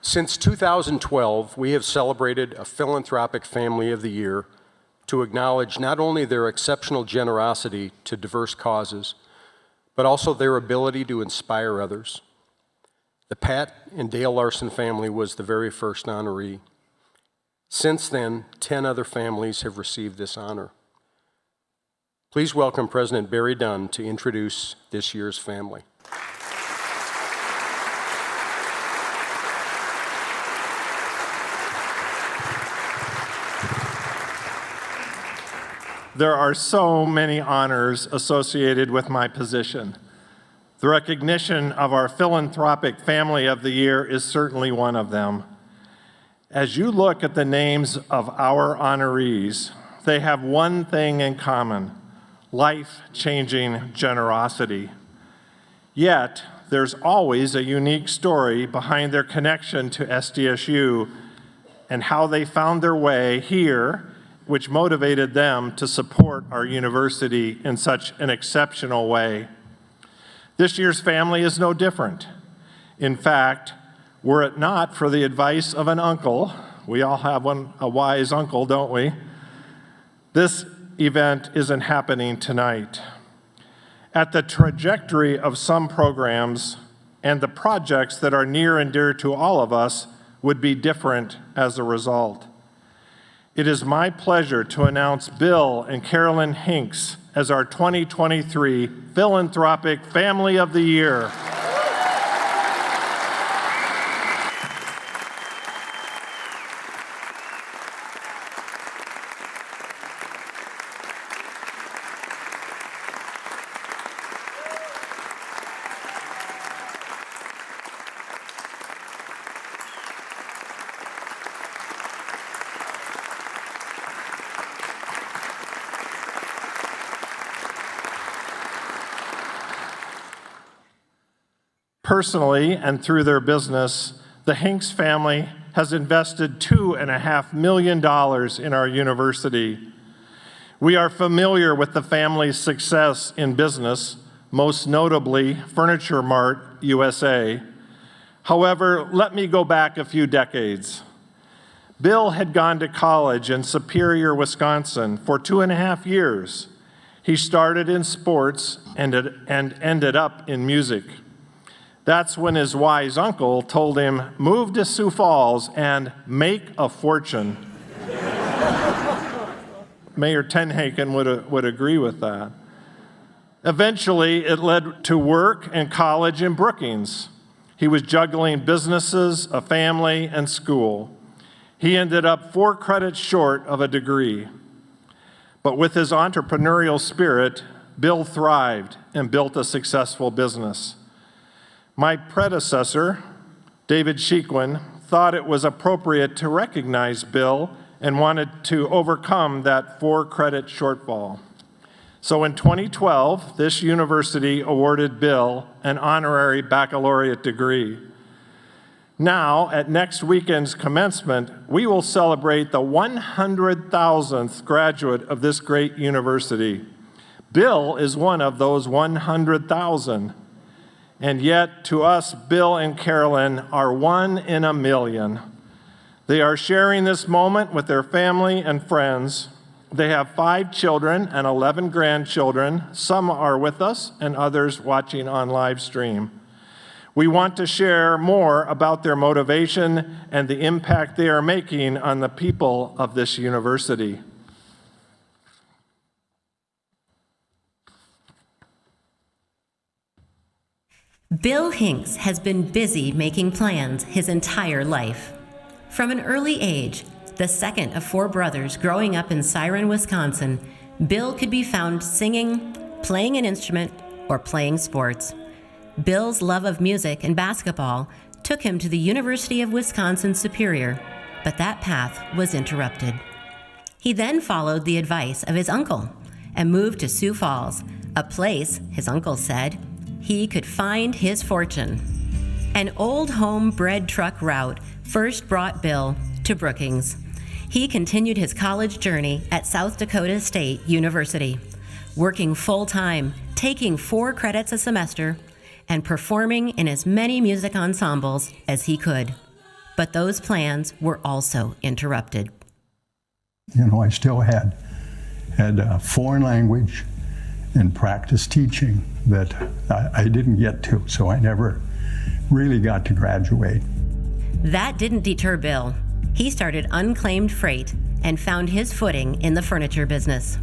Since 2012, we have celebrated a Philanthropic Family of the Year to acknowledge not only their exceptional generosity to diverse causes, but also their ability to inspire others. The Pat and Dale Larson family was the very first honoree. Since then, 10 other families have received this honor. Please welcome President Barry Dunn to introduce this year's family. There are so many honors associated with my position. The recognition of our Philanthropic Family of the Year is certainly one of them. As you look at the names of our honorees, they have one thing in common: life-changing generosity. Yet, there's always a unique story behind their connection to SDSU and how they found their way here, which motivated them to support our university in such an exceptional way. This year's family is no different. In fact, were it not for the advice of an uncle, we all have a wise uncle, don't we? This event isn't happening tonight. At the trajectory of some programs and the projects that are near and dear to all of us would be different as a result. It is my pleasure to announce Bill and Carolyn Hinks as our 2023 Philanthropic Family of the Year. Personally, and through their business, the Hinks family has invested $2.5 million in our university. We are familiar with the family's success in business, most notably Furniture Mart USA. However, let me go back a few decades. Bill had gone to college in Superior, Wisconsin for 2.5 years. He started in sports and ended up in music. That's when his wise uncle told him, "Move to Sioux Falls and make a fortune." Mayor Tenhaken would agree with that. Eventually, it led to work and college in Brookings. He was juggling businesses, a family, and school. He ended up 4 credits short of a degree. But with his entrepreneurial spirit, Bill thrived and built a successful business. My predecessor, David Sheequin, thought it was appropriate to recognize Bill and wanted to overcome that 4-credit shortfall. So in 2012, this university awarded Bill an honorary baccalaureate degree. Now, at next weekend's commencement, we will celebrate the 100,000th graduate of this great university. Bill is one of those 100,000. And yet, to us, Bill and Carolyn are 1 in a million. They are sharing this moment with their family and friends. They have 5 children and 11 grandchildren. Some are with us and others watching on live stream. We want to share more about their motivation and the impact they are making on the people of this university. Bill Hinks has been busy making plans his entire life. From an early age, the second of 4 brothers growing up in Siren, Wisconsin, Bill could be found singing, playing an instrument, or playing sports. Bill's love of music and basketball took him to the University of Wisconsin Superior, but that path was interrupted. He then followed the advice of his uncle and moved to Sioux Falls, a place, his uncle said, he could find his fortune. An old home bread truck route first brought Bill to Brookings. He continued his college journey at South Dakota State University, working full-time, taking 4 credits a semester, and performing in as many music ensembles as he could. But those plans were also interrupted. I still had a foreign language and practice teaching that I didn't get to, so I never really got to graduate. That didn't deter Bill. He started unclaimed freight and found his footing in the furniture business.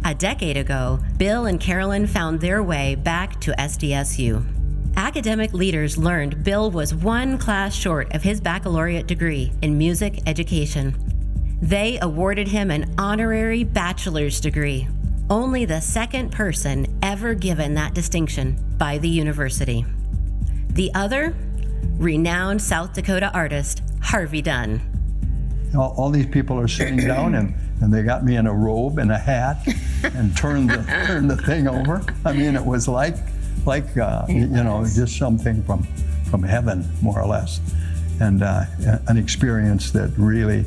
A decade ago, Bill and Carolyn found their way back to SDSU. Academic leaders learned Bill was one class short of his baccalaureate degree in music education. They awarded him an honorary bachelor's degree, only the second person ever given that distinction by the university. The other, renowned South Dakota artist Harvey Dunn. All these people are sitting down and they got me in a robe and a hat and turned the thing over. I mean, it was like just something from heaven, more or less, and an experience that really,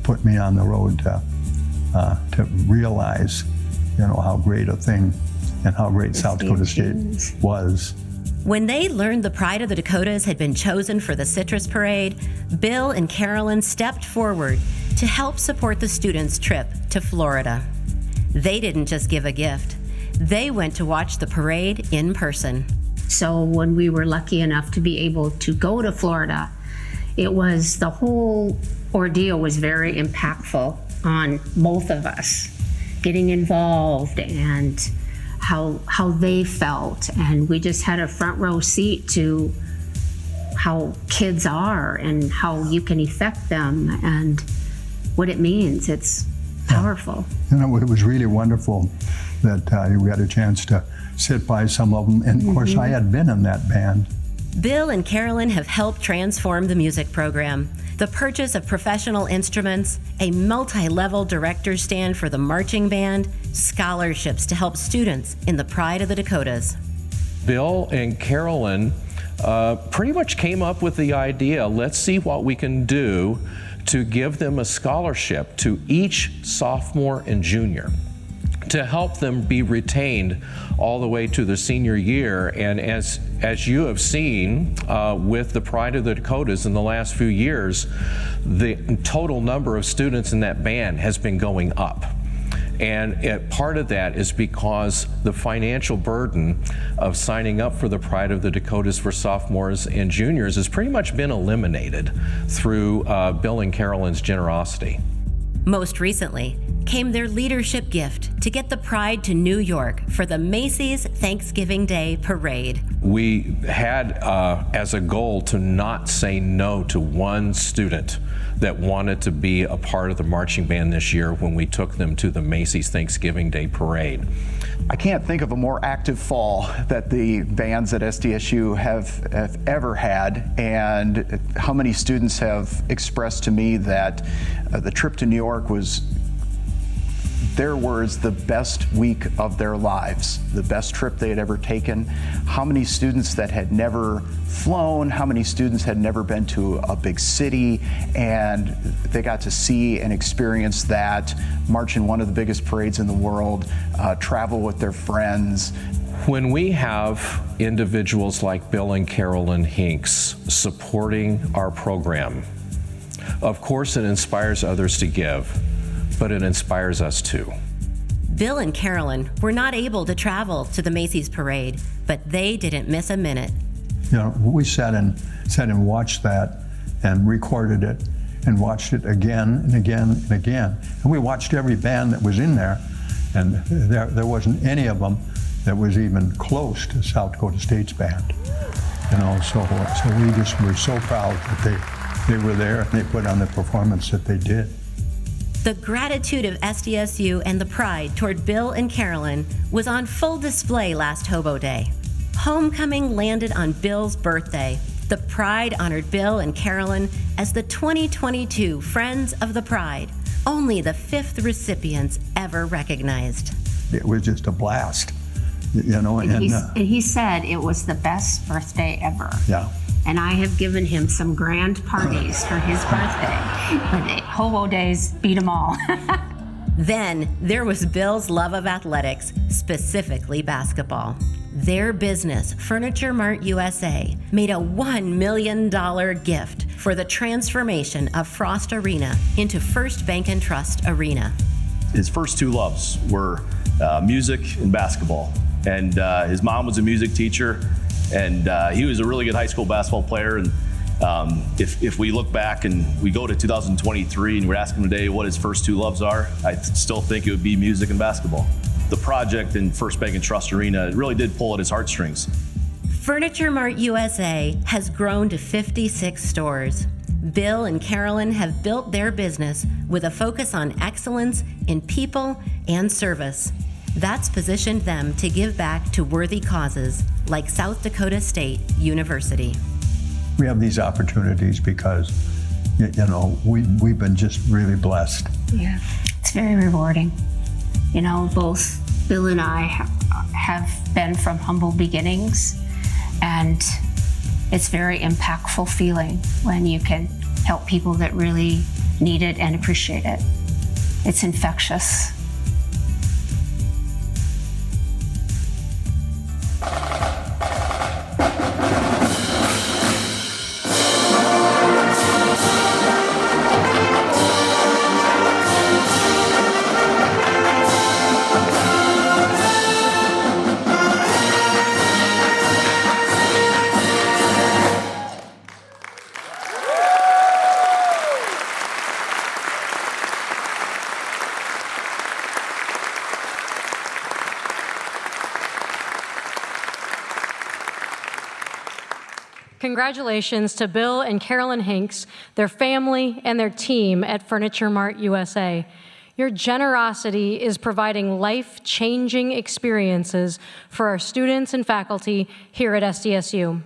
put me on the road to realize, how great a thing and how great South Dakota State was. When they learned the Pride of the Dakotas had been chosen for the Citrus Parade, Bill and Carolyn stepped forward to help support the students' trip to Florida. They didn't just give a gift. They went to watch the parade in person. So when we were lucky enough to be able to go to Florida, the whole ordeal was very impactful on both of us, getting involved and how they felt. And we just had a front row seat to how kids are and how you can affect them and what it means. It's powerful. It was really wonderful that we had a chance to sit by some of them. And of course, I had been in that band. Bill and Carolyn have helped transform the music program. The purchase of professional instruments, a multi-level director's stand for the marching band, scholarships to help students in the Pride of the Dakotas. Bill and Carolyn pretty much came up with the idea, let's see what we can do to give them a scholarship to each sophomore and junior to help them be retained all the way to their senior year. And as you have seen with the Pride of the Dakotas in the last few years, the total number of students in that band has been going up. And part of that is because the financial burden of signing up for the Pride of the Dakotas for sophomores and juniors has pretty much been eliminated through Bill and Carolyn's generosity. Most recently came their leadership gift to get the Pride to New York for the Macy's Thanksgiving Day Parade. We had as a goal to not say no to one student that wanted to be a part of the marching band this year when we took them to the Macy's Thanksgiving Day Parade. I can't think of a more active fall that the bands at SDSU have ever had, and how many students have expressed to me that the trip to New York was, their words, the best week of their lives, the best trip they had ever taken. How many students that had never flown, how many students had never been to a big city, and they got to see and experience that, march in one of the biggest parades in the world, travel with their friends. When we have individuals like Bill and Carolyn Hinks supporting our program, of course it inspires others to give, but it inspires us too. Bill and Carolyn were not able to travel to the Macy's parade, but they didn't miss a minute. We sat and watched that and recorded it and watched it again and again and again. And we watched every band that was in there, and there wasn't any of them that was even close to South Dakota State's band. So we just were so proud that they were there and they put on the performance that they did. The gratitude of SDSU and the pride toward Bill and Carolyn was on full display last Hobo Day. Homecoming landed on Bill's birthday. The Pride honored Bill and Carolyn as the 2022 Friends of the Pride, only the 5th recipients ever recognized. It was just a blast, And he said it was the best birthday ever. Yeah. And I have given him some grand parties for his birthday, but Hobo Days beat them all. Then there was Bill's love of athletics, specifically basketball. Their business, Furniture Mart USA, made a $1 million gift for the transformation of Frost Arena into First Bank & Trust Arena. His first two loves were music and basketball. And his mom was a music teacher, and he was a really good high school basketball player. And if we look back and we go to 2023 and we're asking him today what his first two loves are, I still think it would be music and basketball. The project in First Bank & Trust Arena really did pull at his heartstrings. Furniture Mart USA has grown to 56 stores. Bill and Carolyn have built their business with a focus on excellence in people and service. That's positioned them to give back to worthy causes like South Dakota State University. We have these opportunities because, we've been just really blessed. Yeah, it's very rewarding. Both Bill and I have been from humble beginnings, and it's very impactful feeling when you can help people that really need it and appreciate it. It's infectious. Congratulations to Bill and Carolyn Hinks, their family, and their team at Furniture Mart USA. Your generosity is providing life-changing experiences for our students and faculty here at SDSU.